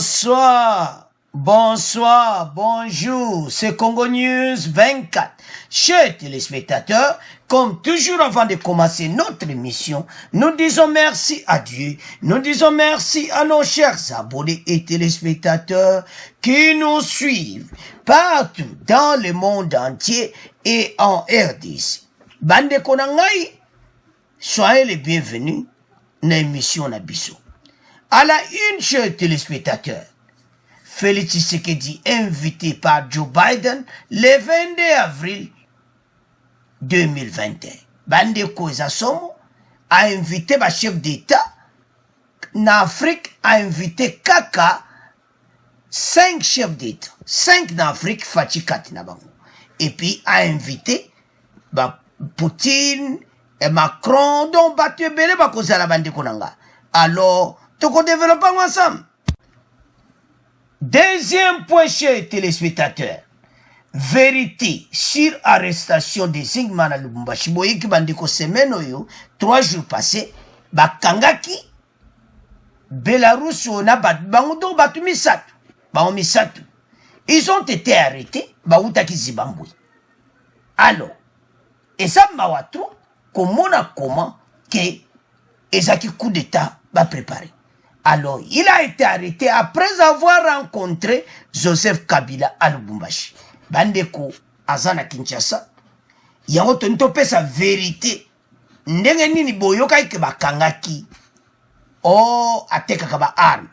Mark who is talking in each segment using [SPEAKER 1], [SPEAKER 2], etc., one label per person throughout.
[SPEAKER 1] Bonsoir, bonsoir, bonjour, c'est Congo News 24. Chers téléspectateurs, comme toujours avant de commencer notre émission, nous disons merci à Dieu, nous disons merci à nos chers abonnés et téléspectateurs qui nous suivent partout dans le monde entier et en RDC. Bande Konangai, soyez les bienvenus dans l'émission Nabiso. À la une, chers téléspectateurs, Félix Tshisekedi invité par Joe Biden le 22 avril 2021. Bande Kozasomo a invité le chef d'État en Afrique, a invité Kaka 5 chefs d'État. 5 en Afrique, Fatih Katinabango. Et puis a invité Poutine et Macron, dont Batue Bele Bakozala Bande Konanga. Alors, tout développons ensemble. Deuxième point, chers téléspectateurs. Vérité sur arrestation de Zingman à Lubumbashi. Boye ki bandeko semaine oyo, 3 jours passés, bakangaki, Belarus on a bango batu misatu. Bango misatu. Ils ont été arrêtés, bautaki Zimbabwe. Alors, et ça m'a trop, comment que ezaki coup d'état va préparer. Alors, il a été arrêté après avoir rencontré Joseph Kabila à Lubumbashi. Bandeko, Azana Kinshasa, yango tontope sa vérité. Ndenge nini boyoka ike bakangaki. Oh, ateka kaba arme.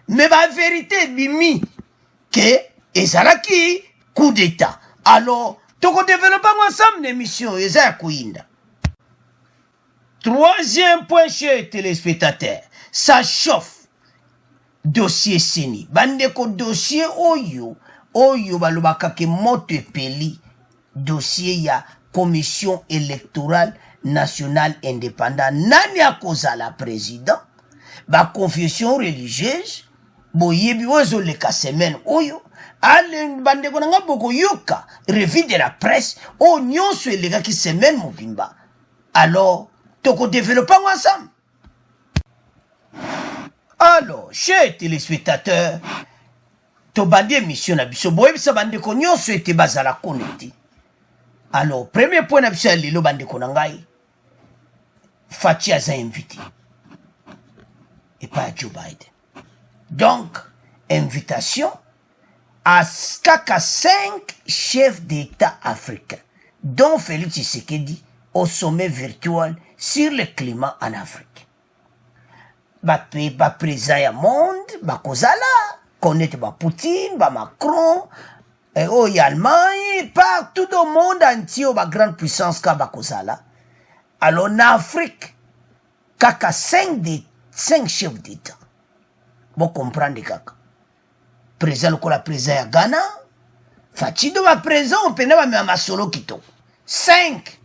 [SPEAKER 1] Mais la vérité bimi que ezalaki coup d'état. Alors, toko développons ensemble l'émission eza kuinda. Troisième point, chers téléspectateurs, ça chauffe. Dossier Seni. Bandeko dossier oyo balobaka ke moto peli. Dossier ya commission électorale nationale indépendante. Nani akoza la président. Ba confession religieuse. Boyebi ozo leka semaine oyo. Ale bandeko nanga boko yoka. Revue de la presse. O nyonso elega ki semaine mobimba. Alors, toko développons ensemble. Alors, chers téléspectateurs, to bandi émission na biso boyebi sa bandeko nyonso ete bazala connecté. Alors, premier point na biso ya lelo bandeko na ngai, Fatih aza invité. Et pas Joe Biden. Donc, invitation à kaka 5 chefs d'État africains, dont Félix Tshisekedi, au sommet virtuel sur le climat en Afrique. Ba président ya monde, ba kozala, connaître ba Poutine, ba Macron, y Allemagne, partout dans le monde entier, ba grande puissance ka ba kozala. Alors en Afrique, kaka 5 chefs d'État. Bon comprendre kaka. Président lokola président ya Ghana, Fatido ba président on pena ba ma solo kito. 5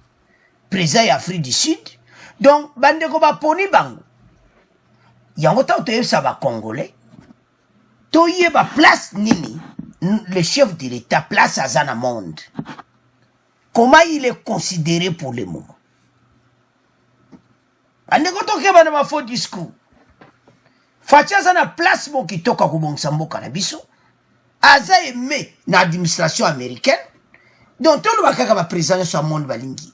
[SPEAKER 1] président ya Afrique du Sud. Donc bandeko ba poni bango. Yango ta otoyebisa ba Congolais. Toye ba place nini le chef de l'État place à Zana monde. Comment il est considéré pour le moment? Andeko toke ba na ma faux discours. Fatia Zana place mo ki toka kubongisa mboka na biso. Aza aimé na administration américaine. Donc tolo ba kaka ba président so monde balingi.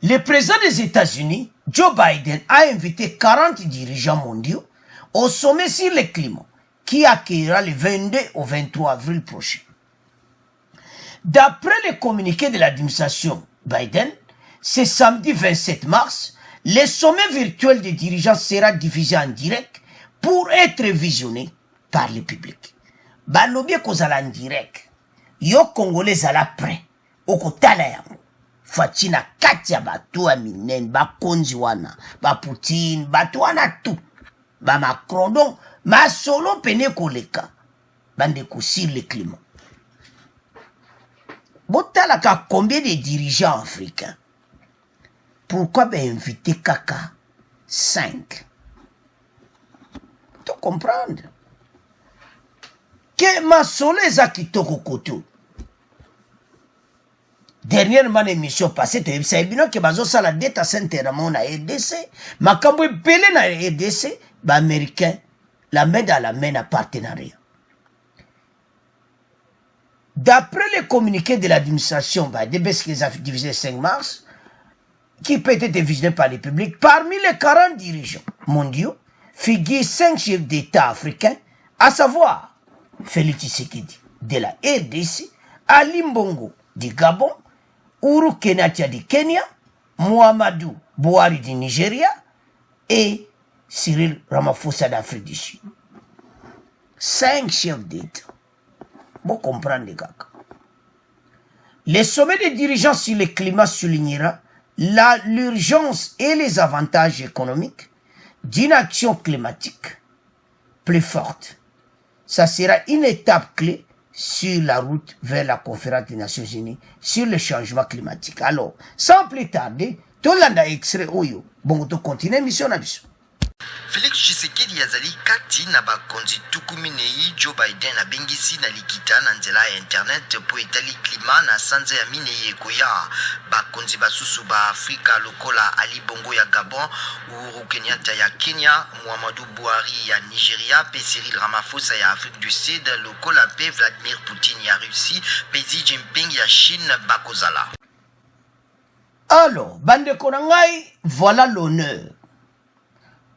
[SPEAKER 1] Le président des États-Unis, Joe Biden, a invité 40 dirigeants mondiaux au sommet sur le climat qui accueillera le 22 au 23 avril prochain. D'après le communiqué de l'administration Biden, ce samedi 27 mars, le sommet virtuel des dirigeants sera diffusé en direct pour être visionné par le public. Balobi kozala en direct. Yo Congolais zala prêt. Okotala yango. Fatina katia batu a minen, ba konzi wana, ba Poutine, batu wana tout. Ba Macron, donc, ma solo pene koleka. Bande sur le climat. Botala ka combien de dirigeants africains? Pourquoi ben inviter kaka 5? Tu comprends? Que ma solo ezakitoko koto. Dernièrement, l'émission passée, tu sais bien que bazo sala data center na RDC, makambo belé na RDC, ba américain la main dans la main en partenariat. D'après les communiqués de l'administration DBS qui a divisé 5 mars, qui peut être visionné par le public, parmi les 40 dirigeants mondiaux, figurent 5 chefs d'État africains, à savoir Félix Tshisekedi de la RDC, Ali Bongo du Gabon, Uhuru Kenyatta du Kenya, Muhammadu Buhari du Nigeria et Cyril Ramaphosa d'Afrique du Sud. 5 chefs d'État. Vous comprenez les gars. Le sommet des dirigeants sur le climat soulignera l'urgence et les avantages économiques d'une action climatique plus forte. Ça sera une étape clé sur la route vers la conférence des Nations Unies sur le changement climatique. Alors, sans plus tarder, tout le monde a extrait Oyo. Bon, on continue mission abisso.
[SPEAKER 2] Félix Tshisekedi azali kati na bakonzi tukuminei Joe Biden abengisi na likita na nzela ya internet po etali klima na sanza ya minei ekoya bakonzi basusu ba Afrika lokola Ali Bongo ya Gabon, Uhuru Kenyatta ya Kenya, Muhammadu Buhari ya Nigeria, pe Cyril Ramaphosa ya Afrique du Sud lokola pe Vladimir Poutine ya Russie, pe Xi Jinping ya Chine bakozala.
[SPEAKER 1] Alors, bande konangai, voilà l'honneur.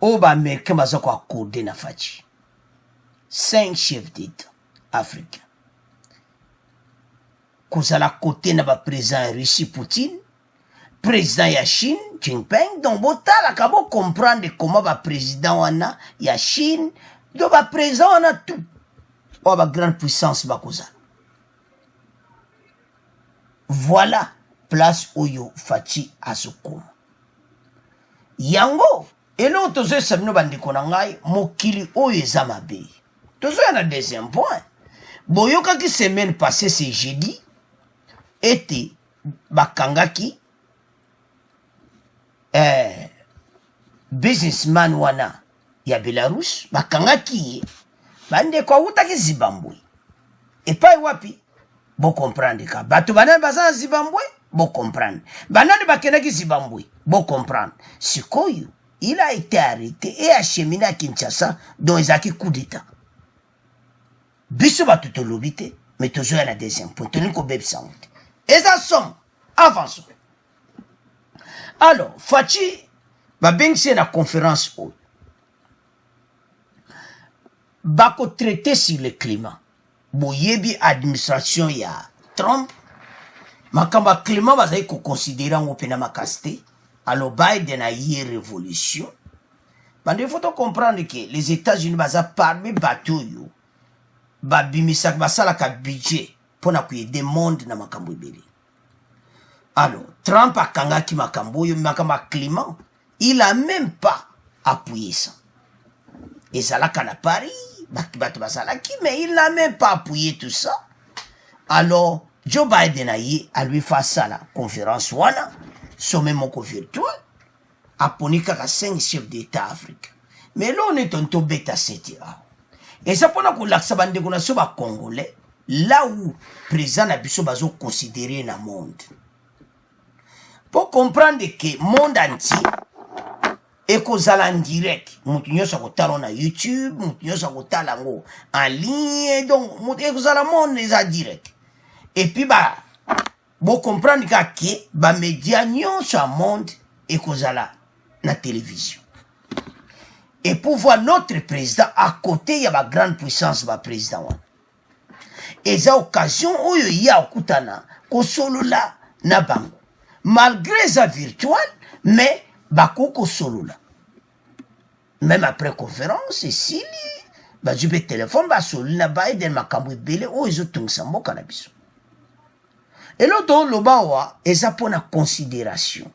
[SPEAKER 1] Oba américain bazako accordé na fachi. 5 chefs d'État africains. Kozala côté na ba président Russie Poutine, président ya Chine Jinping, donc botala kabo comprendre comment ba président wana ya Chine, do ba président wana tout. O ba grande puissance ba kozala. Voilà place oyo fachi asukuma. Yango et là, tous ceux qui bandiko na ngai mokili oyo eza mabe. Tous na deuxième point. Boyoka ki semaine passée c'est jeudi était bakangaki businessman wana ya Belarus bakangaki bande kwa utaki Zimbabwe. Et pas wapi bo comprendre ka bato banani baza Zimbabwe bo comprendre. Banani bakenaki Zimbabwe bo comprendre. Sikoyo il a été arrêté et acheminé à Kinshasa dans les acquis coup d'état. Biso va tout l'obité, mais toujours à la deuxième point. Tenu qu'on bébé ça. Et ça somme. Avançons. Alors, Fachi va bien c'est la conférence où bako traité sur le climat. Boyebi administration ya Trump. Makamba climat va être considéré en open makasté. Alors, Biden a eu une révolution. Il faut comprendre que les États-Unis sont parmi bateaux. Babimisak basala ka budget pour des mondes na makambo ibeli. Alors, Trump a kangaki makambo yo makamba climat. Il a même pas appuyé ça. Et ça là à Paris, mais il n'a même pas appuyé tout ça. Alors, Joe Biden a eu à lui faire ça la conférence wana. Sommet mon virtuel, à Ponika 5 chefs d'État africains. Mais là, on est un peu bêta CTA. Et ça, pendant que l'accès de la Congolais, là où le président Nabiso Bazo considéré dans le monde. Pour comprendre que le monde entier est en direct, nous sommes en YouTube, nous sommes en ligne, donc nous sommes en monde en direct. Et puis, vous comprenez que les médias sont monde et kozala na télévision. Et pour voir notre président à côté, il y a une grande puissance de président. Et ça occasion où il y a okutana ko solo la na bango. Malgré ça virtuel, mais bako ko solo la. Même après conférence, ici, bah je vais téléphone bah solo na Biden makambo belé o ils ont sambo cannabis. Et l'autre, le bawa, et ça pour la considération.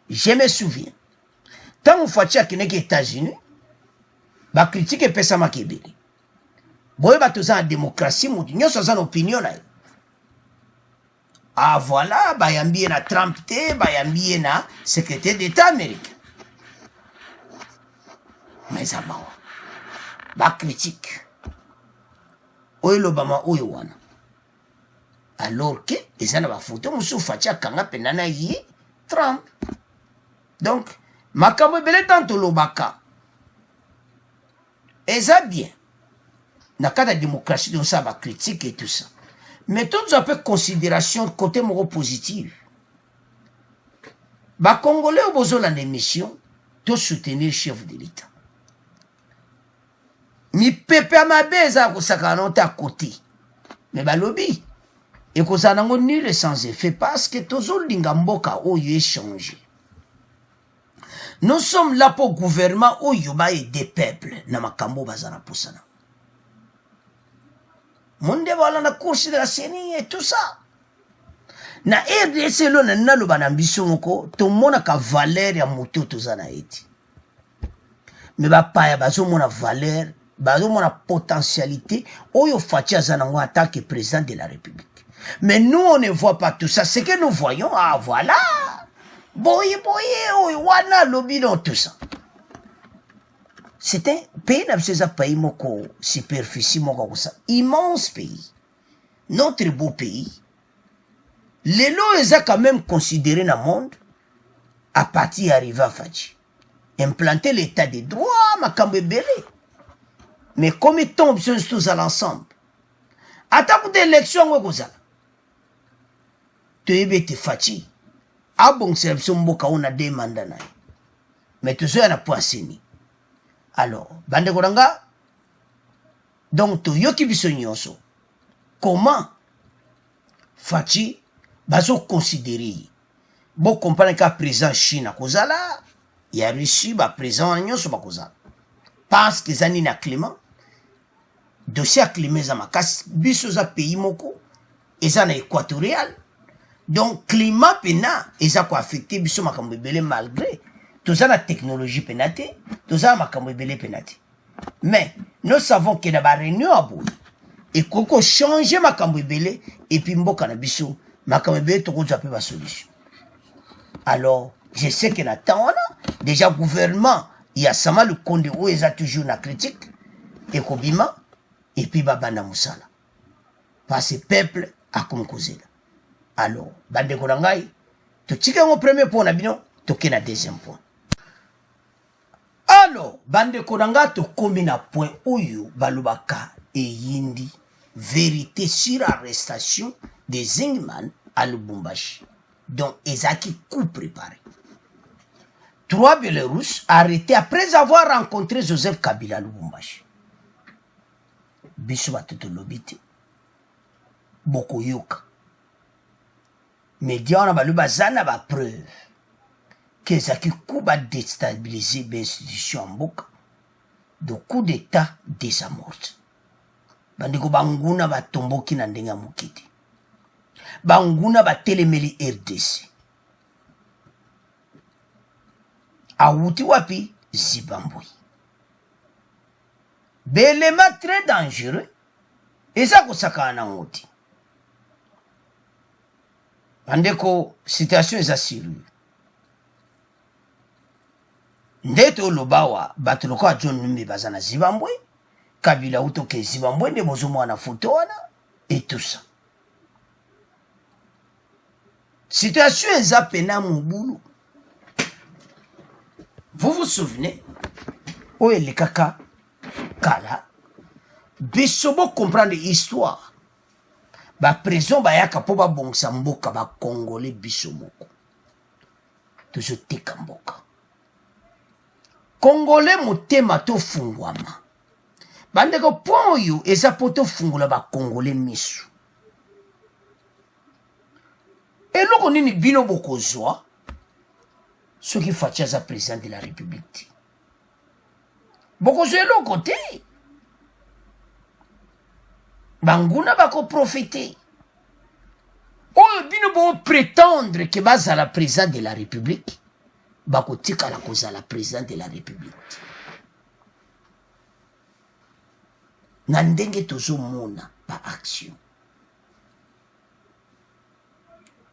[SPEAKER 1] Je me souviens, tant on fait ça qui n'est qu'aux États-Unis, bah critique et pesa makebeli. Boye bah tout ça en démocratie, nous sommes en opinion là. Ah voilà, bah yambié na Trump te, bah yambié na secrétaire d'État américain. Mais ça bah critique. Oye l'Obama oye wana. Alors que les gens n'ont photo musu fatia kanga penana yi Trump. Donc makambo belé tanto lobaka eza bien na kata démocratie de ça ba critique et tout ça mais tout un peu considération côté moko positif ba congolais au besoin d'une émission to soutenir le chef de l'état mi pepe mabeza ko sakana à côté mais ba lobby et ko ça nango nul sans effet parce que tozo linga mboka oyo échanger. Nous sommes là pour gouvernement où il y a des peuples na makambo bazana posana. Monde voilà na course de la CENI et tout ça. Na RDC lo na nalo banambiso moko to mona ka valeur ya moto to zana eti. Mais ba pa ya bazo mona valeur, bazo mona potentialité oyo fatia zana ngo attaque président de la République. Mais nous on ne voit pas tout ça, ce que nous voyons ah voilà. Boye, wana lobby dans tout ça. C'est un pays n'a pays moko superficie moko comme ça. Immense pays. Notre beau pays. Les lois est quand même considéré dans le monde à partir d'arriver à Fadji. Implanter l'état de droit, makambe belé. Mais comme ils tombent tous à l'ensemble. Attends d'élection comme ça. Tu es te Fadji. Ah bon, c'est mboka on a demandé na. Mais tout ça n'a pas assaini. Alors, bande koranga. Donc to yoki biso nyonso. Comment Fati bazo considérer bon comprendre ka présent Chine kozala, ya Russie ba présent nyonso ba kozala. Parce que zani na climat. Dossier climat za makasi biso za pays moko eza na équatorial. Donc, climat pena, et ça quoi affecté, biso makambo belé malgré. Tout ça la technologie pénate, tout ça makambo belé pénate. Mais, nous savons qu'il y a une réunion à bout. Et qu'on change makambo belé, et puis mboka na biso, makambo belé, tout ça peut pas solution. Alors, je sais qu'il y a tant là, déjà gouvernement, il y a sama le conde où ils a toujours la critique, et kobima, et puis babana moussala. Parce que peuple a comme causé là. Alors, bande korangai, tu tika mon premier point nabino, tu kena deuxième point. Alors, bande koranga to kombina point oyo balubaka et yindi vérité sur arrestation des Zingman à Lubumbashi, dont Ezaki coup préparé. 3 Bélarusses arrêtés après avoir rencontré Joseph Kabila à Lubumbashi. Bisou batuto lobite. Boko yoka. Mais Diana baluba zana ba preuve que Zaki Kuba déstabiliser l'institution en boka de coup d'état désamorce. Bandiko banguna ba tomboki na ndenga mukiti. Banguna ba telemeli RDC. Awuti wapi Zimbabwe. Belema très dangereux. Et ça kosaka na ngoti. Andeko situation est assurée. Ndeto lobawa batuloko a John Numbi bazana Zimbabwe, Kabila utoke Zimbabwe ne bozomo na photo wana et tout ça. Situation est apena mubulu. Vous vous souvenez? Oye le kaka kala bisobo comprendre l'histoire. Ba prison ba yaka po ba bongsa mboka ba congolais biso moko. Toujours tika mboka. Congolais motema to fungwama. Bandeko point oyo eza poto fungula ba congolais misu. Eloko nini bino bokozwa ce qui fatia za président de la République. Bokozwa eloko te. Banguna bako profiter. Oyo bino bo prétendre que baza la président de la République. Bako tika la koza la président de la République. Nandenge tozo mona pa action.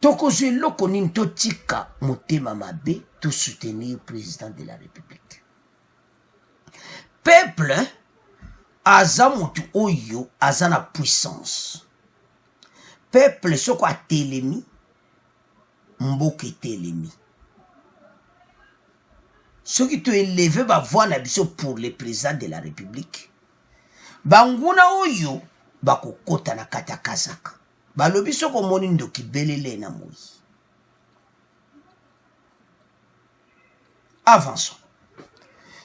[SPEAKER 1] Tokozwe loko nini to tika motema mabe to soutenir le président de la République. Peuple aza mutu oyo aza na puissance. Peuple soko a telemi mboke telemi. Ce qui te élevé va voir la biso pour le président de la République. banguna oyo bakokota na kata kazaka balobi soko moni ndoki belele na moi. Avançons.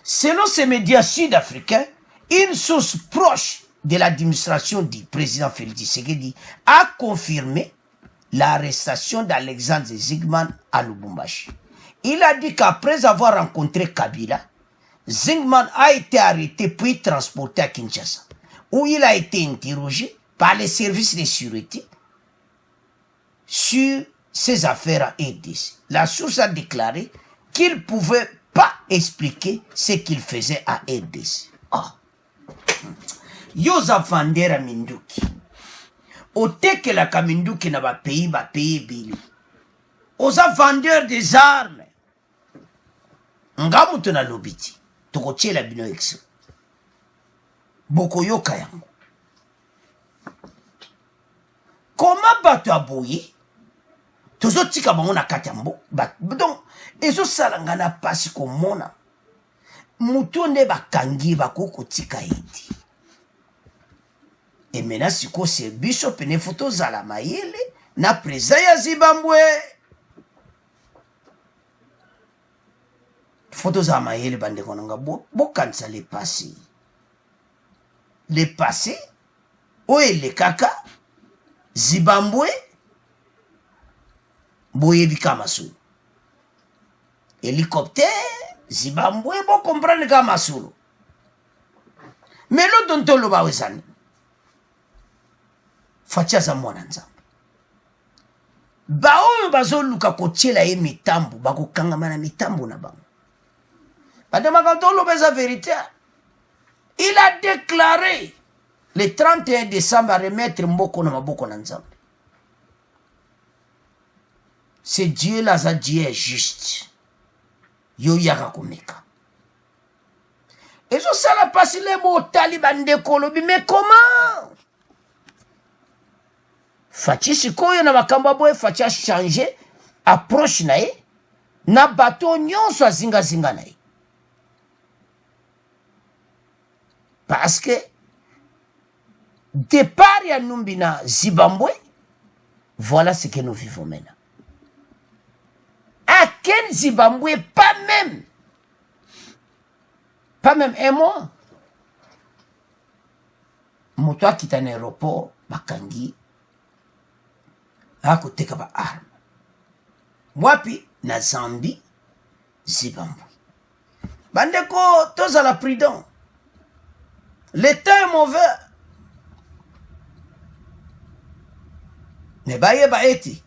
[SPEAKER 1] Selon ces médias sud-africains, une source proche de l'administration du président Félix Tshisekedi a confirmé l'arrestation d'Alexandre Zygman à Lubumbashi. Il a dit qu'après avoir rencontré Kabila, Zygman a été arrêté puis transporté à Kinshasa, où il a été interrogé par les services de sûreté sur ses affaires à RDC. La source a déclaré qu'il ne pouvait pas expliquer ce qu'il faisait à RDC. Oh. Yoza Vandera Minduki. Oteke la Kaminduki na ba pays bili. Oza vendeur des armes. Ngamuto na lobiti. Tokoche la bino exo. Boko yoka yango. Comment bato aboyi? Tozo tika bango na katambo. Donc, ezo salanga na pasi komona. Mutu nde bakangi bakoko tika edi. Et maintenant, si c'est biso pene photo zala mayele na preza ya Zimbabwe. Photo za mayele bande konanga bo kansa le passé. Le passé oye le kaka Zimbabwe boye bikamasu. Hélicoptère Zimbabwe bo comprendre kamasu. Mais lo dontolo ba wezani. Fatia za mwana nzambe. Ba oyo bazoluka kotiela ye mitambo bakokangama na mitambo na bango. Badema kantolo beza vérité. Il a déclaré le 31 décembre à remettre mboko na maboko na nzambe. C'est Dieu là, ça Dieu est juste. Yo yaka komeka. Et ça la passe les mots taliban de Kolobi, mais comment? Fachi sikoyo na makamba boye Fachi a changé approche na ye na bato nyonso zinga na ye. Parce que départ ya numbi na Zimbabwe, voilà ce que nous vivons maintenant. À quel Zimbabwe? Pas même un mois. Moto qui est en aéroport, bakangi akoteka ba arme. Wapi na Zambie, Zimbabwe. Bandeko toza la prudent. L'état est mauvais. Ne baye ba eti.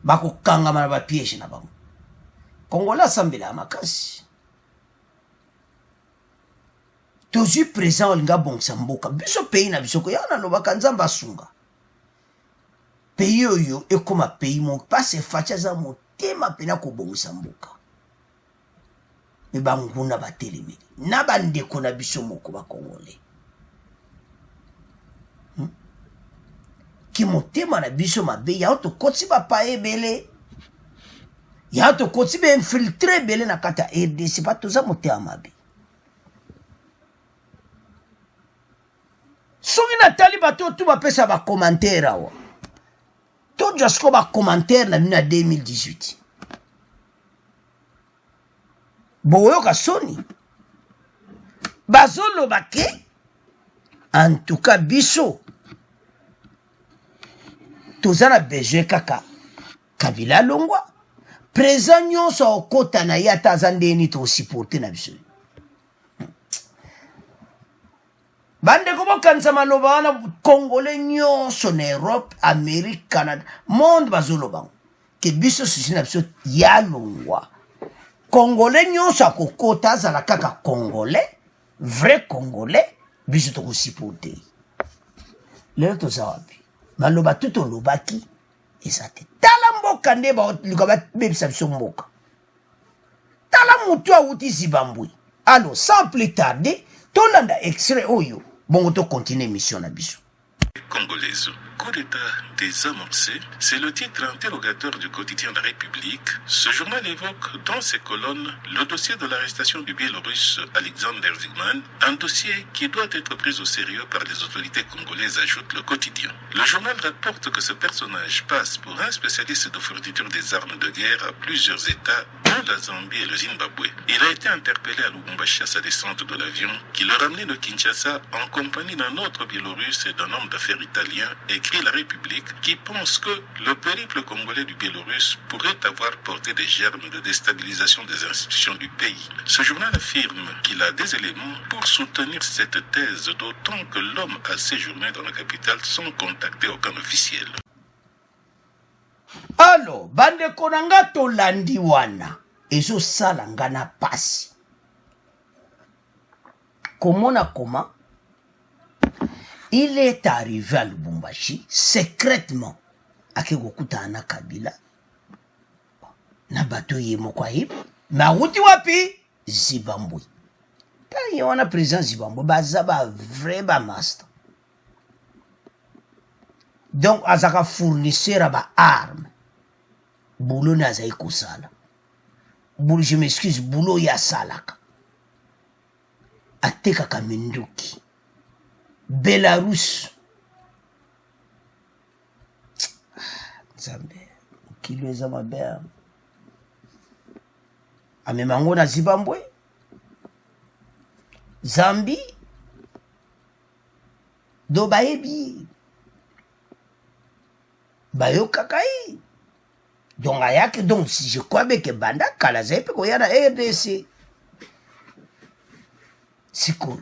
[SPEAKER 1] Bako kanga mana ba piège na bango. Kongola sambela makasi. Toujours présent linga bongsa mboka. Biso pays na biso ko yana no bakanzamba sunga. Pays oyo ekoma pays mon passe facha za motema pena ko bongsa mboka. Me banguna batelemi. Na bandeko na biso moko ba Congolais. Ki motema na biso mabe ya to kotsi ba pa ebele. Ya to kotsi be infiltré bele na kata RDC pa to za motema mabe. Songi na taliba to tu ba pesa ba commentaire awa. To jasko ba commentaire na mina 2018. Boyo ka soni. Bazolo bake. En tout cas biso. Tozana besoin kaka. Kabila longwa. Présent nyonso okota na yata zandeni to supporter na biso. Bande kobo kanza maloba wana Congolais nyonso na Europe, Amérique, Canada, monde bazolo bango. Ke biso susi na biso ya longwa. Congolais nyonso akokota zala kaka Congolais, vrai Congolais, biso to supporter. Lelo tozawapi. Maloba tuto lobaki ezate. Tala mboka nde ba lukaba bebisa biso mboka. Tala mutu awuti Zimbabwe. Alors, sans plus tarder, tolanda extrait oyo. Bon, on continue mission na biso.
[SPEAKER 3] Congolaise, coup d'État désamorcé, c'est le titre interrogateur du quotidien La République. Ce journal évoque dans ses colonnes le dossier de l'arrestation du Biélorusse Alexander Zygman, un dossier qui doit être pris au sérieux par les autorités congolaises, ajoute le quotidien. Le journal rapporte que ce personnage passe pour un spécialiste de fourniture des armes de guerre à plusieurs États, dont la Zambie et le Zimbabwe. Il a été interpellé à Lubumbashi à sa descente de l'avion qui le ramenait de Kinshasa en compagnie d'un autre Biélorusse et d'un homme d'affaires italien, écrit La République, qui pense que le périple congolais du Biélorusse pourrait avoir porté des germes de déstabilisation des institutions du pays. Ce journal affirme qu'il a des éléments pour soutenir cette thèse, d'autant que l'homme a séjourné dans la capitale sans contacter aucun officiel.
[SPEAKER 1] Alors, bandeko nanga tolandi wana ezosala nga na pasi komona comment il est arrivé à Lubumbashi secrètement ake kokutana na Kabila na bato ye moko ayibi maruti wapi Zimbabwe taye wana président Zimbabwe baza ba vrai ba master donc azaka fournisseur ba arme boulot na azai kosala boulot, je m'excuse, boulot ya salaka atekaka minduki Belarus Zambie kilo eza mabe amemango na Zimbabwe Zambie do bayebi bayokakai donc ayaki donc si je crois bien que banda kala zepe ko yana RDC sikolo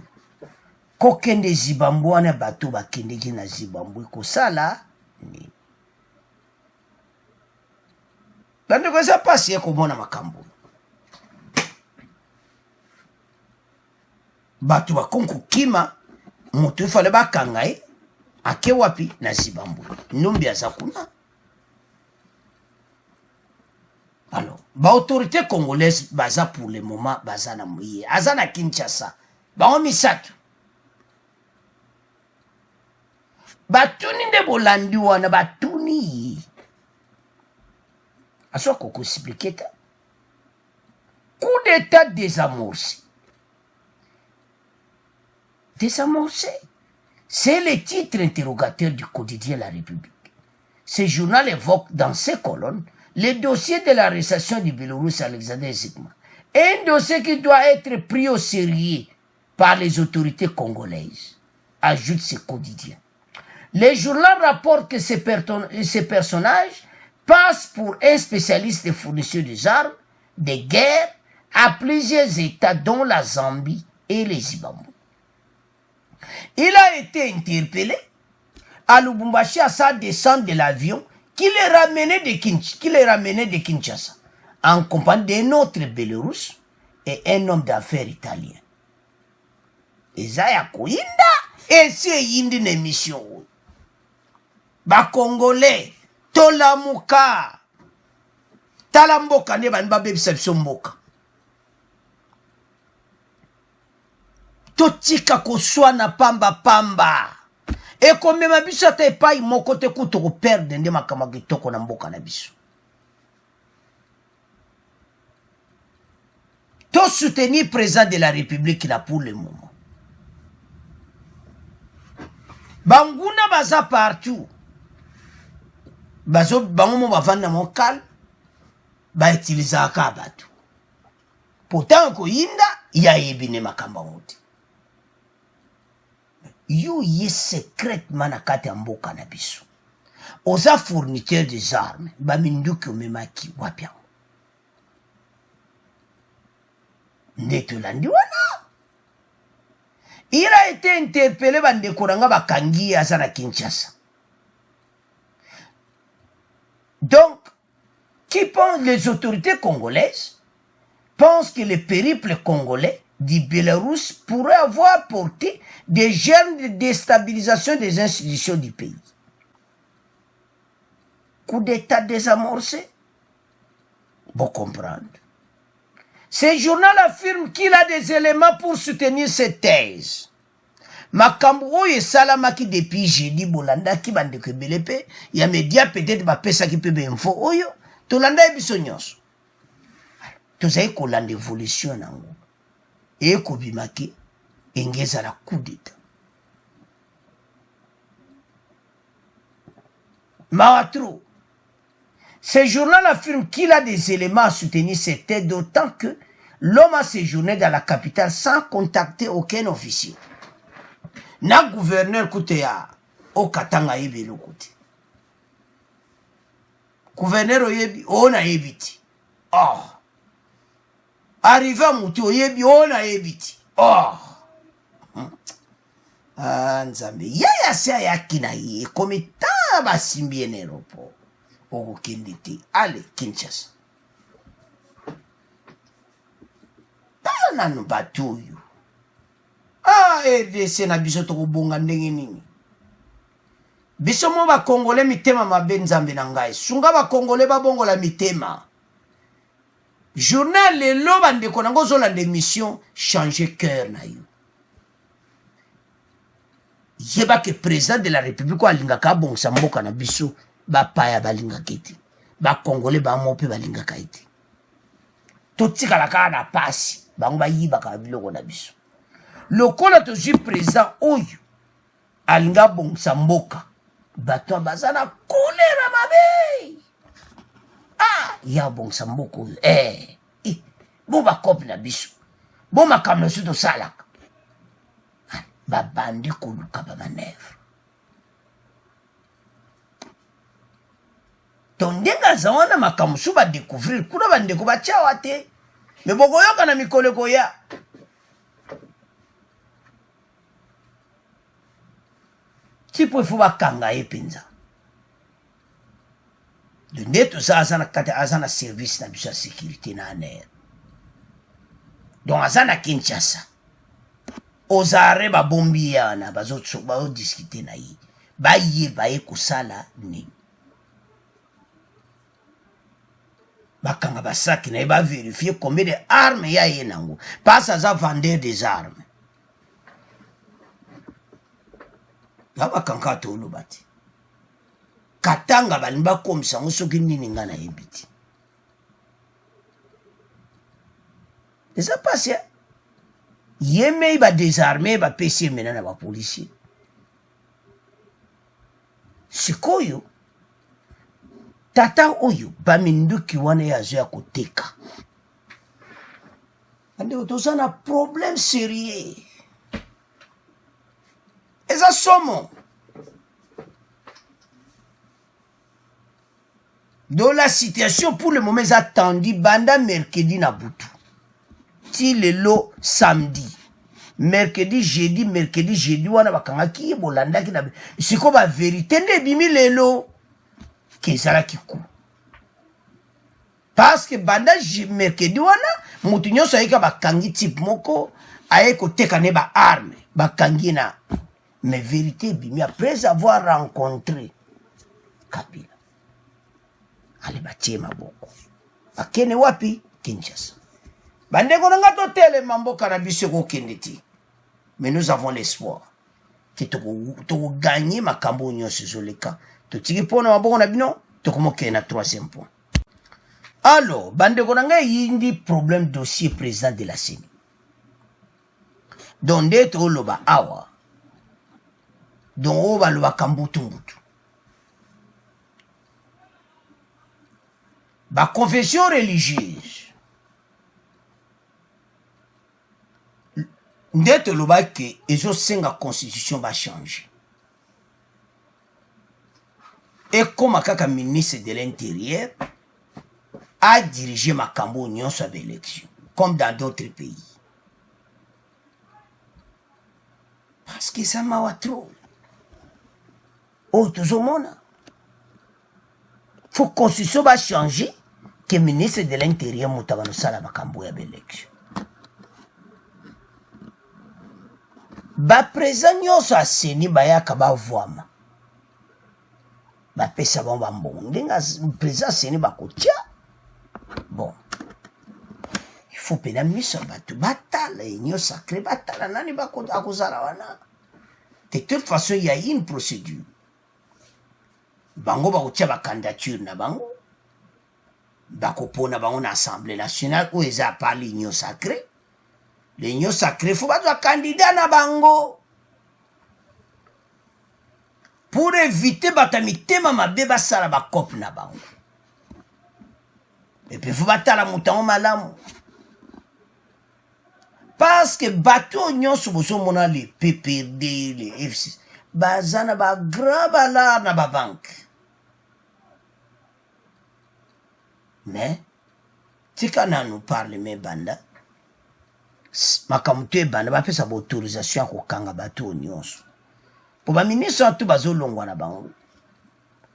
[SPEAKER 1] kokende Zimbabwe wana bato bakendeki na Zimbabwe kosala ni bande ko sa pasi ya komona makambo bato bakonku kima moto ifale bakanga ake wapi na Zimbabwe nombi aza kuna. Alors, ba autorité congolaise baza pour le moment baza na muye aza na Kinshasa ba misato batuni nde bolandi wana batuni aso koko expliquer ta coup d'état désamorcé c'est le titre interrogateur du quotidien La République. Ce journal évoque dans ses colonnes le dossier de l'arrestation du Biélorusse Alexander Zygman, un dossier qui doit être pris au sérieux par les autorités congolaises, ajoute ce quotidien. Le journal rapporte que ce personnage passe pour un spécialiste de fourniture des armes de guerre à plusieurs États, dont la Zambie et les Zimbabwe. Il a été interpellé à Lubumbashi à sa descente de l'avion qui les ramenait de Kinshasa en compagnie d'un autre Bélorusse et un homme d'affaires italien. Ezaya koinda esi yindi na émission. Ba Congolais tolamuka talamboka ne banba bebisa biso mboka. Totika koswana pamba e komema biso ata epai moko te kutu koperde nde makambo kitoko na mboka na biso. To soutenir président de la République là pour le moment. Banguna baza partout. Bazo bango bavanda mon calme. Ba utiliser ka batu. Pourtant ko yinda ya yebine makamba ngote. Yo ye secrètement na kati ya mboka na biso. Oza fourniteur des armes, ba minduki omemaki wapi yango. Ndeto landi wana. Il a été interpellé bandeko nanga bakangi aza na Kinshasa. Donc, les autorités congolaises pensent que le périple congolais du Bélarus pourrait avoir porté des germes de déstabilisation des institutions du pays. Coup d'état désamorcé? Bon comprendre. Ce journal affirme qu'il a des éléments pour soutenir cette thèse. makambo oyo esalamaki depuis jeudi bolandaki bandeko ebele mpe ya media peut-être bapesaki mpe bainfo oyo tolanda ye biso nyonso tozali kolanda évolution nango ekobimaki engezala coup d'état Maratro. Ce journal affirme qu'il a des éléments à soutenir cette thèse, d'autant que l'homme a séjourné dans la capitale sans contacter aucun officier. Na gouverneur Koutea, au Katanga Yebi le côté. Gouverneur Oyebi, on a yebiti. Oh. Arrivé à Mouti Oyebi, on a yebiti. Oh. Ah, Nzambe. Yaya se yakina ye, comme taba simbiene ropo. Oko kendete. Ale, Kinshasa. Nanu batuyu. Ah, RDC na biso toko bonga ndenge nini. Biso mo ba Congolais mitema mabe Nzambe na ngai. Sunga ba Congolais ba bongola mitema. Journal lelo bandeko nango zolanda émission changer cœur na yo. Yeba ke président de la République alingaka bongsa mboka na biso ba paya balingaka ete. Ba Congolais ba mope balingaka ete. Totikala ka na pasi. Bango ba yibaka biloko na biso. Lokola tozwi président oyo alinga bongsa mboka bato bazana kolera mabe. Ah, ya bongsa mboka oyo. Bo ba kopi na biso. Bo makamno suto salaka. Ba bandi koluka ba manevre. Tondenga zawana makamusu ba découvrir kuna bandeko ba chawa te. Me boko yoka na mikole koya. Tipo ifu bakanga epinza. De neto za azana kate azana service na bisa sécurité na aner. Donc azana Kinshasa. Ozare ba bombi yana bazotso ba discuter na yi. Ba ye ba e kusala ni. Bakanga basaki na ba vérifier combien de armes ya yenango. Pas à vendre des armes. Laba kanka to lobati. Katanga balimba komisa ngosoki nini ngana ebiti. Ça passe. Yeme ba désarmer ba PC menana ba policier. Sikoyo tata oyo ba minduki wana yazo ya koteka. Ande otozana problème sérieux. Eza somo. Dans la situation pour le moment est attendue banda mercredi na butu. Ti lelo samedi. Mercredi jeudi wana bakanga ki bolanda ki na siko ba vérité nde bimi lelo kezala kiku. Parce que banda mercredi wana mutu nyonso ayika bakangi type moko aye koteka ne ba arme bakangi na mais vérité bimi après avoir rencontré Kabila. Ale batie maboko. Akene wapi? Kinshasa. Bandeko nanga totele mamboka na biso ko kendeti. Mais nous avons l'espoir que tu gagner makambo nyonso zoleka. Totiki pona maboko na bino, tokomoke na 3e point. Alors, bandeko nanga yindi problème dossier président de la CENI. Donde to loba awa. Don oba loba kambutu mbutu. Ba confession religieuse. Ndete loba ke ezo senga constitution va changer. Et comme kaka ministre de l'Intérieur a dirigé makambo nyonso à l'élection, comme dans d'autres pays. Parce que ça m'a trop. Oh, tout le monde. Faut que la constitution va changer, que le ministre de l'Intérieur moutavano sala makambo ya l'élection. Ba présent nyonso a CENI bayaka ba voama. Ba pesa bon bambon. Ndenga présent CENI bakotia. Bon. Il faut pena miso batu batala enyo sacré batala nani bakota akozala wana. De toute façon, il y a une procédure. Bango ba ba candidature na bango. Bako pona bango na Assemblée nationale où ils a parlé l'union sacrée. L'union sacrée, faut pas être candidat na bango. Pour éviter batamitema mabe basala ba cop na bango. Et puis faut pas la mouton malamu. Parce que bateau nyon souboso mona les PPD, les F6. Bazana ba grand balar na ba banque. Mais, tika na nous parle mais banda. Makamute banda ba pesa autorisation ko kanga bateau nyonso. Pour ba ministre tout bazo longwa na bango.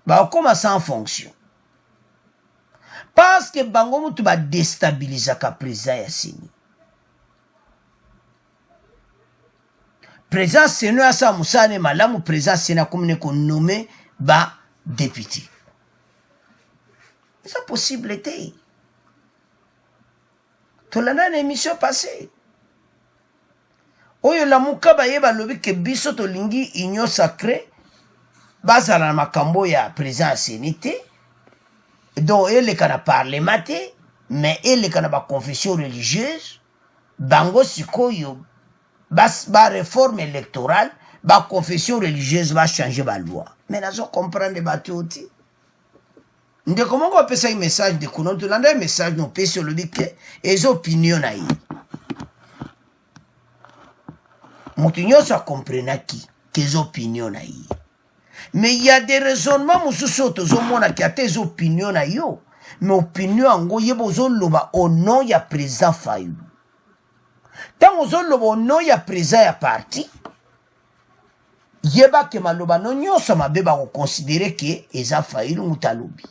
[SPEAKER 1] Ba commencer en fonction. Parce que bango mutu ba déstabiliser ka président ya sini. Président Sénat sa musane malamu président Sénat comme ne ko nommé ba député. C'est possibilité. Tu l'as dans l'émission passée. Oyo la muka ba yeba lobi ke biso to lingi union sacrée bazala na makambo ya président sénité. Donc elle kana parlementaire mais elle kana ba confession religieuse bango sikoyo ba réforme électorale ba confession religieuse va changer ba loi. Mais nazo comprendre ba tout. Nde comment on peut un message de konon tu l'as un message non peut sur le dit que les opinions na yi. Montignon ça comprend qui les opinions na yi. Mais il y a des raisonnements mususu tozo mona qui a tes opinions na yo. Mais opinion ango yebo zo loba au nom ya président Fayulu. Tant ozo loba au nom ya président ya parti yeba ke maloba no nyonso mabeba ko considérer que eza Fayulu mutalobi.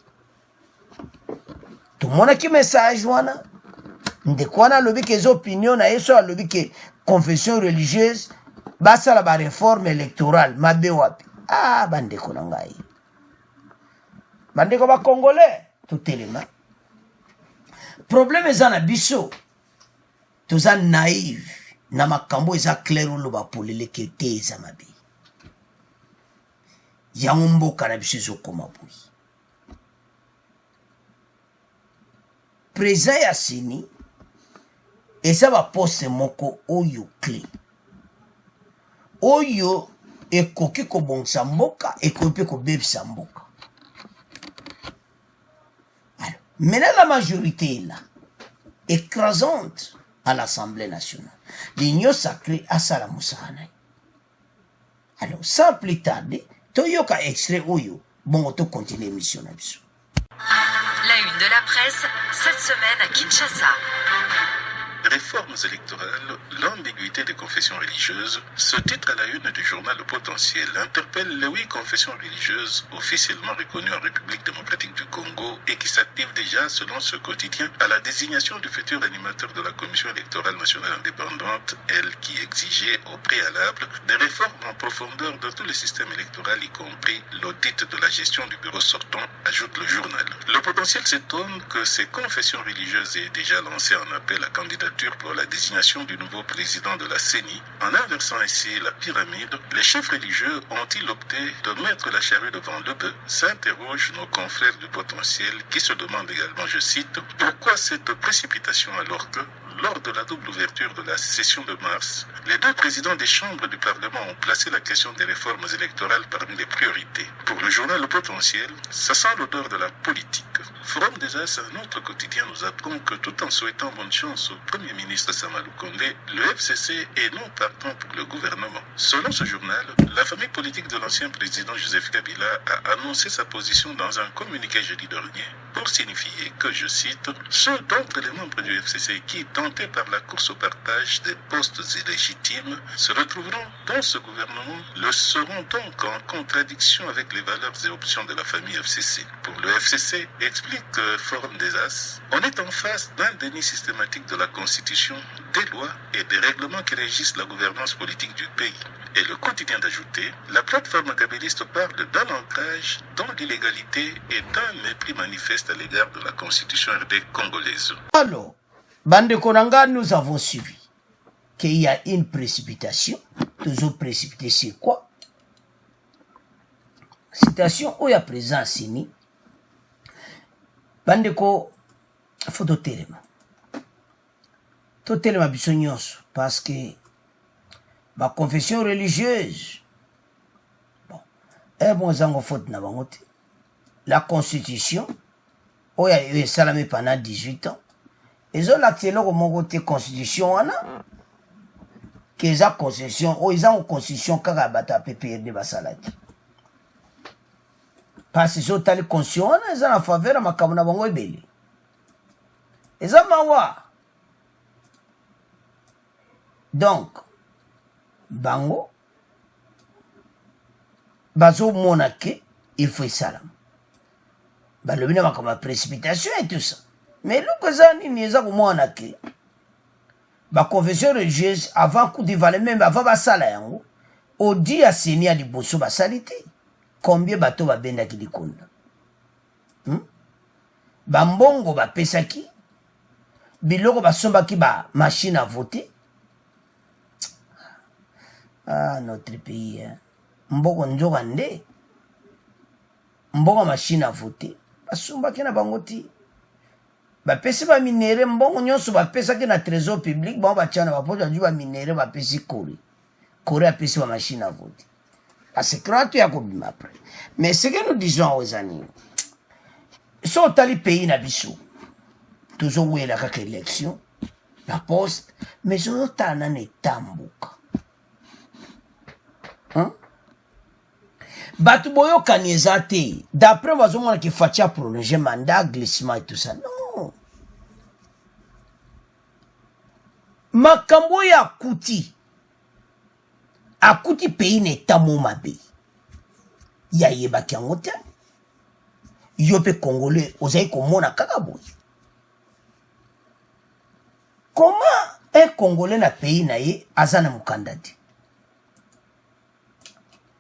[SPEAKER 1] Tout le monde qui message wana nde kwana lobi ke les opinions na yeso lobi ke confession religieuse basa la ba réforme électorale mabe wapi. Ah, bandeko nangai. Bandeko ba congolais, tout élément. Problème est na biso. Tous en naïf. Na makambo eza clair ou loba polele ke te eza mabe. Ya mboka na biso zo koma bui. Président ya sini eza ba poste moko oyo clé. Oyo ekoki kobongisa mboka ekoki kobebisa mboka. Alors, maintenant la majorité est là, écrasante à l'Assemblée nationale. L'union sacrée a sala musana. Alors, sans plus tarder, toyoka extrait oyo, bon to continue l'émission na biso.
[SPEAKER 4] La une de la presse cette semaine à Kinshasa.
[SPEAKER 3] Réformes électorales, l'ambiguïté des confessions religieuses. Ce titre à la une du journal Le Potentiel interpelle les 8 confessions religieuses officiellement reconnues en République démocratique du Congo et qui s'activent déjà, selon ce quotidien, à la désignation du futur animateur de la Commission électorale nationale indépendante, elle qui exigeait au préalable des réformes en profondeur de tous les systèmes électoraux, y compris l'audit de la gestion du bureau sortant, ajoute le journal. Le Potentiel s'étonne que ces confessions religieuses aient déjà lancé un appel à candidature pour la désignation du nouveau président de la CENI. En inversant ici la pyramide, les chefs religieux ont-ils opté de mettre la charrue devant le bœuf? S'interrogent nos confrères du Potentiel qui se demandent également, je cite, pourquoi cette précipitation alors que, lors de la double ouverture de la session de mars, les deux présidents des chambres du Parlement ont placé la question des réformes électorales parmi les priorités. Pour le journal Le Potentiel, ça sent l'odeur de la politique. Forum des As, un autre quotidien, nous apprend que tout en souhaitant bonne chance au Premier ministre Samalou Kondé, le FCC est non partant pour le gouvernement. Selon ce journal, la famille politique de l'ancien président Joseph Kabila a annoncé sa position dans un communiqué jeudi dernier pour signifier que, je cite, ceux d'entre les membres du FCC qui, tentés par la course au partage des postes illégitimes, se retrouveront dans ce gouvernement, le seront donc en contradiction avec les valeurs et options de la famille FCC. Pour le FCC, explique Forum des As, on est en face d'un déni systématique de la Constitution, des lois et des règlements qui régissent la gouvernance politique du pays. Et le quotidien d'ajouter, la plateforme kabyliste parle d'un ancrage dans l'illégalité et d'un mépris manifeste à l'égard de la Constitution RD congolaise.
[SPEAKER 1] Alors, Bande Konanga, nous avons suivi qu'il y a une précipitation. Toujours précipité, c'est quoi? citation oya président Sini bandeko faut totelema biso nyonso parce que ma confession religieuse bon zango faute na bango te la constitution oya esalami pendant 18 ans ezolakisa eloko moko te constitution wana ke eza constitution oyo eza constitution kaka bato ya PPRD basalaki parce ezotali constitution wana eza na faveur ya makambo na bango ebele eza mawa donc bango bazomona ke il faut esalama balobi na makambo ya précipitation et tout ça mais eloko eza nini eza komona ke baconfession religieuse avant coup d'Ivoire même avant basala yango odi ya Seni ya liboso basali te combien bato babendaki likonda bambongo bapesaki biloko basombaki ba machine à voter. Ah, notre pays, hein. Mboko njoka nde. Mboko machine à voter. Basombaki na bangoti. Bapesi ba minere mbongo nyonso bapesaki na trésor public, bon batiana bapoto nju ba minere bapesi kori. Kori apesi ba machine à voter. Parce que quand tu as kobima après. Mais ce que nous disons aux amis, so tali pays na biso. Toujours où est la kaka élection, la poste, mais je n'ai pas de tambouk. Batuboyo kanyezate, d'après moi, on a qui fatia prolonger mandat, glissement et tout ça. Non. Makambo ya akuti pays n'est tamo mabe. Ya yeba kiangote. Yope congolais, ozaï komona kakaboy. Comment un Congolais na pays na ye azana mukandati?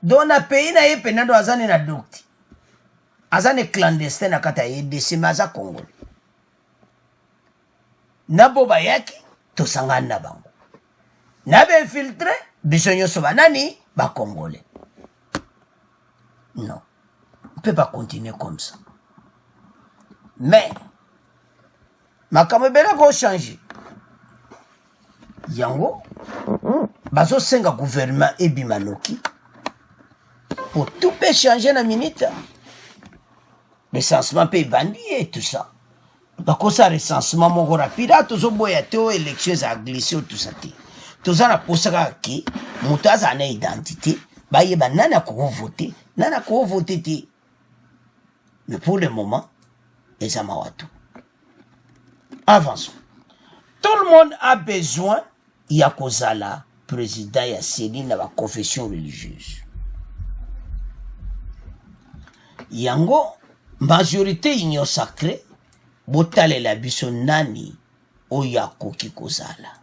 [SPEAKER 1] Dans na pays na ye penado azane na dokti. Azane clandestin na kata ye desemaza Congolais. Nabo bayaki to sangana na bango. Nabe infiltré bisonyo soba nani ba Congolais. Non. On peut pas continuer comme ça. Mais makamebela ko changer. Yango bazo senga gouvernement ebimanoki pour tout peut changer na minute. Le recensement peut bandier et tout ça. Bako ça recensement moko rapide tozo boya teo élections a glissé tout ça té. Toza na posaka ki mutaza na identité ba yeba nana ko voter té. Mais pour le moment les amawatu. Avançons. Tout le monde a besoin ya kozala président ya Seni na ba confession religieuse. Yango majorité union sacrée botale la biso nani oya koki kozala.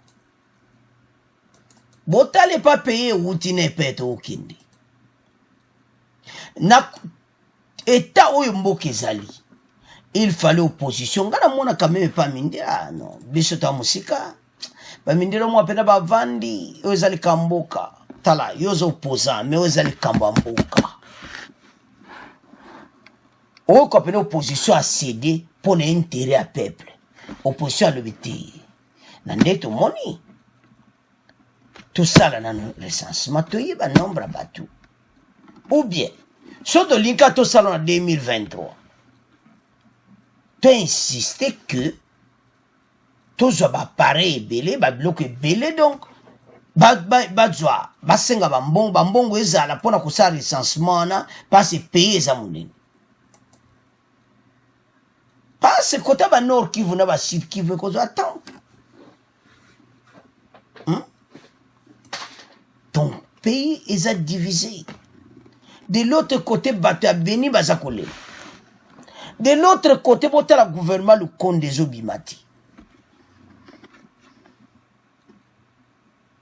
[SPEAKER 1] Botale pas payer routine pete okindi. Na état oyo mboka ezali. Il fallait opposition. Ngana mona quand même pas mindira non. Biso ta musika. Ba mindira mo apena ba vandi, ozali kamboka. Tala, yozo opposant, mais ozali kambamboka. O ko apena opposition a cédé pour l'intérêt à peuple. Opposition à l'obité. Na ndeto moni. Tout ça là dans le recensement, to yiba nombre batu. Ou bien, so de linka to salon en 2023. Tu as insisté que tous ba pareil belé ba bloqué belé donc ba senga bambongo ezala pona ko sa recensement na parce pays za munene parce kota ba nord Kivu na ba sud Kivu ko attend ton pays est divisé de l'autre côté bato ya Beni bazakole. De l'autre côté, pour le gouvernement, le compte des Obimati.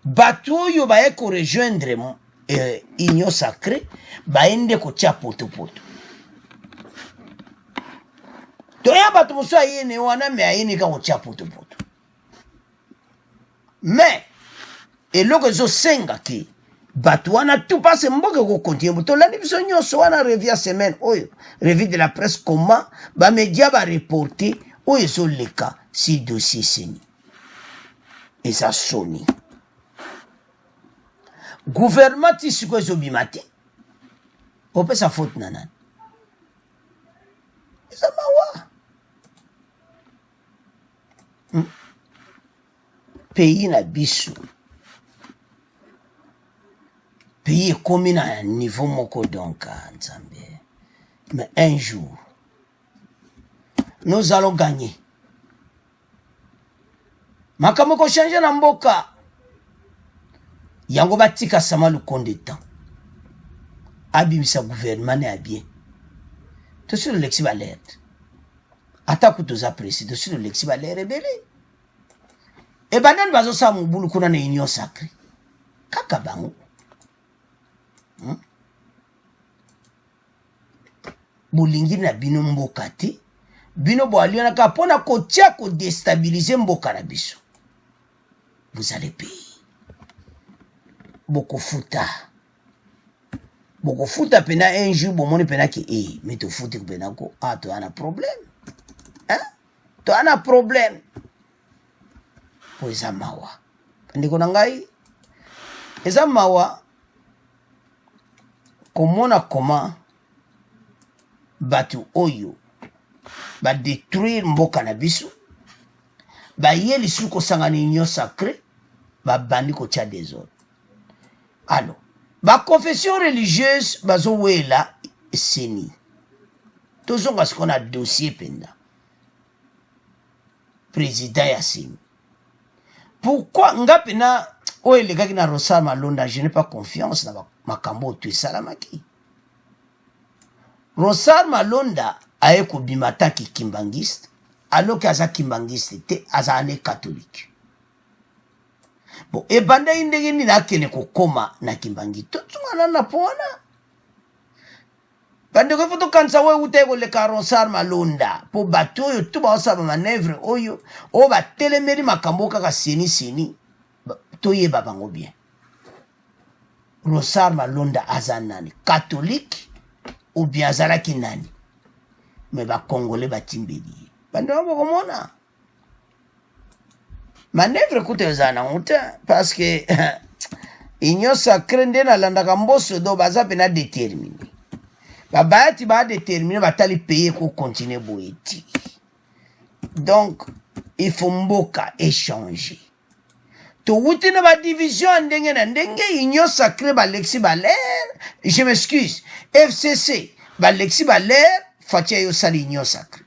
[SPEAKER 1] Bateau, yo ba ko rejoindre union sacrée, ba ende ko tia poto. To ya bato muso ayene wana me ayene ka ko tia poto. Mais, et loko zo senga ki, bato wana tout passe mboka ko continue tolandi biso nyonso wana revue semaine oyo revue de la presse comment ba média ba reporter oyo ezoleka si dossier seni eza soni gouvernement ti siko ezobima te opesa faute na nani eza mawa pays na biso pays ekomi na niveau moko donc nzambe mais un jour nous allons gagner makambo ekochange na mboka yango batika Sama Lukonde temps abimisa gouvernement ne abien tosilo lexi balere ata kutoza président tosilo lexi balere ebele ebanani bazosala mobulu kuna na union sacré kaka bango bolingi na bino mboka te bino boalionaka mpona kotia kodestabilize mboka na biso vous allez payer bokofuta pena un jour bomoni pena ke mais tofuti pena ko toana problème toana problème po eza mawa ndeko na ngai eza mawa komona koma batu oyo ba détruire mboka na biso ba ye lisu kosanga na union sacrée ba bandi kotia désordre alors ba confession religieuse bazowela seni tozonga sikona dossier penda président ya seni pourquoi nga pena oyo elekaki na Rosar Malonda je n'ai pas confiance na makambo oyo esalamaki Rosar Malonda aye kobima taki kimbangiste aloki aza kimbangiste te aza ane catholique bon ebanda indenge nini akene kokoma na kimbangi tozongana na pona bandeko ifo tokanisa oyo uta ekoleka Rosar Malonda po bato oyo to baosala manevre oyo oyo batelemeli makambo kaka seni toyeba bango bien Rosar Malonda aza nani catholique ou bien azalaki nani mais bakongole batimbeli bandeko bokomona manevre kuta eza nango te parce que union sacrée nde nalandaka mboso do baza pena déterminé babayati badétermine batali paye kocontinue boye ti donc il faut mboka échanger towuti na badivision ya ndenge na ndenge union sacrée balexi balere je m'excuse FCC balexi balere fati ya yosala union sacrée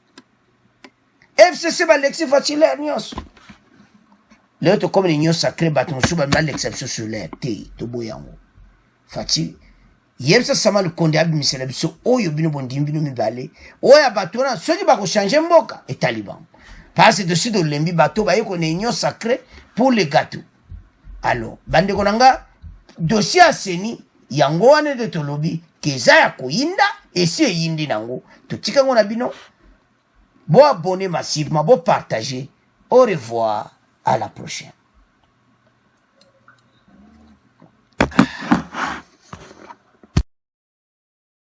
[SPEAKER 1] FCC balexi fati lere nyonso leo tokomi na union sacrée bato mosusu balexi biso sur lere te toboya yango fati yebisa Sama Lukonde abimisela biso oyo bino bondimi bino mibale oyo bato wana soki bakochange mboka etali bango parce de suite olembi bato bayeko na union sacrée pour les gâteaux alors bandeko na nga dossier ya seni yango wana nde tolobi keza ya koyinda esi eyindi nango totika ngo na bino bo abonner massivement bo partager au revoir à la prochaine.